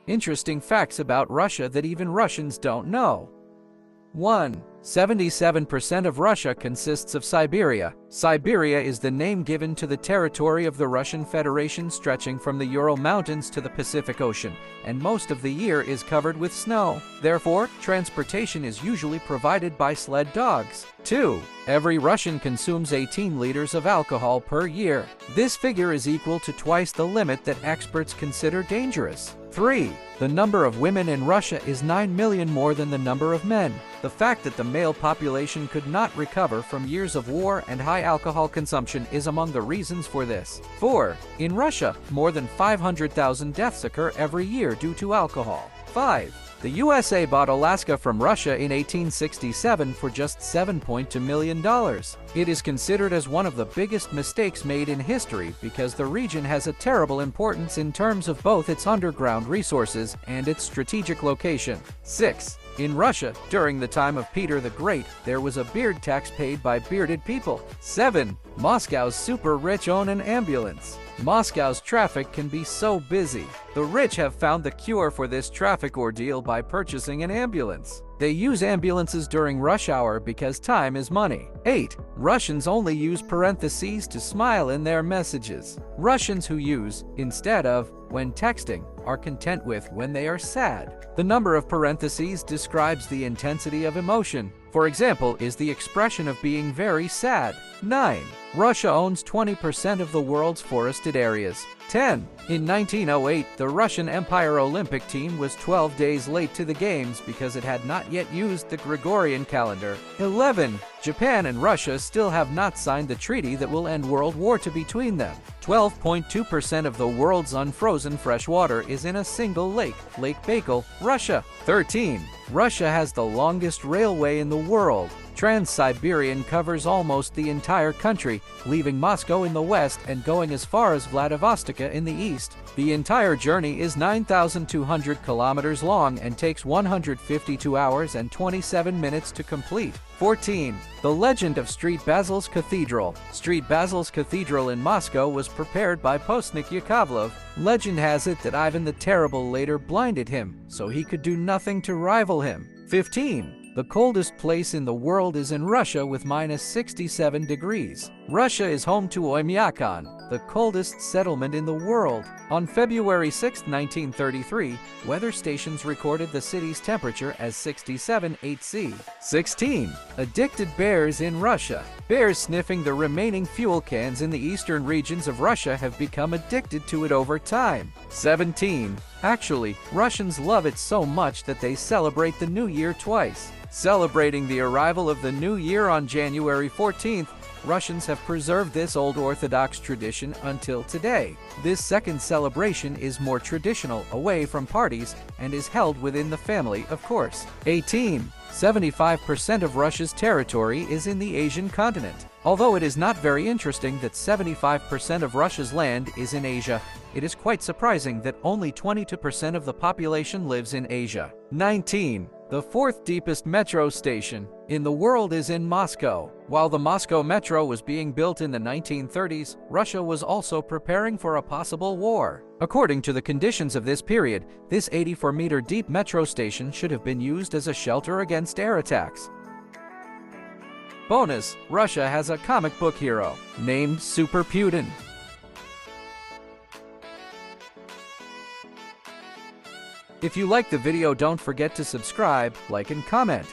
Interesting facts about Russia that even Russians don't know. 1. 77% of Russia consists of Siberia. Siberia is the name given to the territory of the Russian Federation stretching from the Ural Mountains to the Pacific Ocean, and most of the year is covered with snow. Therefore, transportation is usually provided by sled dogs. 2. Every Russian consumes 18 liters of alcohol per year. This figure is equal to twice the limit that experts consider dangerous. 3. The number of women in Russia is 9 million more than the number of men. The fact that the male population could not recover from years of war and high alcohol consumption is among the reasons for this. 4. In Russia, more than 500,000 deaths occur every year due to alcohol. 5. The USA bought Alaska from Russia in 1867 for just $7.2 million. It is considered as one of the biggest mistakes made in history because the region has a terrible importance in terms of both its underground resources and its strategic location. 6. In Russia, during the time of Peter the Great, there was a beard tax paid by bearded people. 7. Moscow's super rich own an ambulance. Moscow's traffic can be so busy. The rich have found the cure for this traffic ordeal by purchasing an ambulance. They use ambulances during rush hour because time is money. 8. Russians only use parentheses to smile in their messages. Russians who use, instead of, when texting, are content with when they are sad. The number of parentheses describes the intensity of emotion. For example, is the expression of being very sad. 9. Russia owns 20% of the world's forested areas. 10. In 1908, the Russian Empire Olympic team was 12 days late to the Games because it had not yet used the Gregorian calendar. 11. Japan and Russia still have not signed the treaty that will end World War II between them. 12.2% of the world's unfrozen fresh water is in a single lake, Lake Baikal, Russia. 13. Russia has the longest railway in the world. Trans-Siberian covers almost the entire country, leaving Moscow in the west and going as far as Vladivostok in the east. The entire journey is 9,200 kilometers long and takes 152 hours and 27 minutes to complete. 14. The legend of Street Basil's Cathedral. Street Basil's Cathedral in Moscow was prepared by Postnik Yakovlev. Legend has it that Ivan the Terrible later blinded him, so he could do nothing to rival him. 15. The coldest place in the world is in Russia with -67 degrees. Russia is home to Oymyakon, the coldest settlement in the world. On February 6, 1933, weather stations recorded the city's temperature as 67.8 C. 16. Addicted bears in Russia. Bears sniffing the remaining fuel cans in the eastern regions of Russia have become addicted to it over time. 17. Actually, Russians love it so much that they celebrate the New Year twice. Celebrating the arrival of the New Year on January 14th, Russians have preserved this old Orthodox tradition until today. This second celebration is more traditional, away from parties, and is held within the family, of course. 18. 75% of Russia's territory is in the Asian continent. Although it is not very interesting that 75% of Russia's land is in Asia, it is quite surprising that only 22% of the population lives in Asia. 19. The fourth deepest metro station in the world is in Moscow. While the Moscow metro was being built in the 1930s, Russia was also preparing for a possible war. According to the conditions of this period, this 84-meter deep metro station should have been used as a shelter against air attacks. Bonus: Russia has a comic book hero named Super Putin. If you like the video, don't forget to subscribe, like, and comment.